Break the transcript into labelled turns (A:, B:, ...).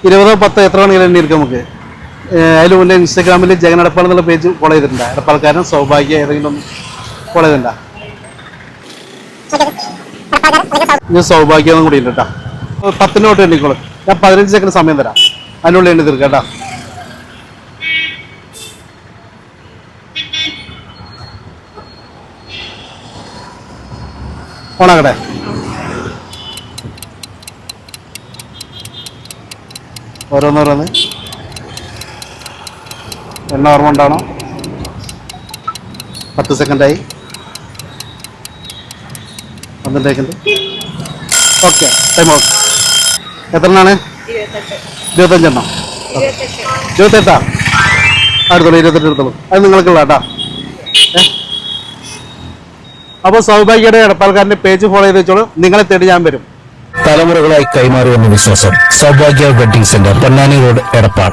A: 20:10 എത്ര മണികൾ എണ്ണിയിരിക്കും നമുക്ക്. അതിൽ മുന്നേ ഇൻസ്റ്റാഗ്രാമിൽ ജഗൻ എടപ്പാൾ എന്നുള്ള പേജ് ഫോളോ ചെയ്തിട്ടുണ്ട്. എടപ്പാൾക്കാരൻ സൗഭാഗ്യ ഏതെങ്കിലും ഒന്ന് ഫോളോ ചെയ്തിട്ടുണ്ടോ? ഞാൻ സൗഭാഗ്യം കൂടി ഉണ്ട് കേട്ടോ. 10 തൊട്ട് എണ്ണിക്കോളൂ. ഞാൻ 15 സെക്കൻഡ് സമയം തരാം, അതിനുള്ളിൽ എണ്ണി തീർക്കാം കേട്ടോ. ഓണാക്കട്ടെ. ഓരോന്നോരോന്ന് എണ്ണ ഓർമ്മ ഉണ്ടാവണം. 10 സെക്കൻഡായി. 12 സെക്കൻഡ്. Okay, time out. എത്ര എണ്ണമാണ്? 25 എണ്ണം. 28 അടുത്തോളൂ. 28 എടുത്തോളൂ. അത് നിങ്ങൾക്കുള്ള കേട്ടോ. അപ്പോൾ സൗഭാഗ്യയുടെ എടപ്പാൾക്കാരൻ്റെ പേജ് ഫോളോ ചെയ്ത് വെച്ചോളൂ. നിങ്ങളെ തേടി ഞാൻ വരും.
B: തലമുറകളായി കൈമാറിയെന്ന വിശ്വാസം. Saubhagya wedding centre, Ponnani road, Edappal.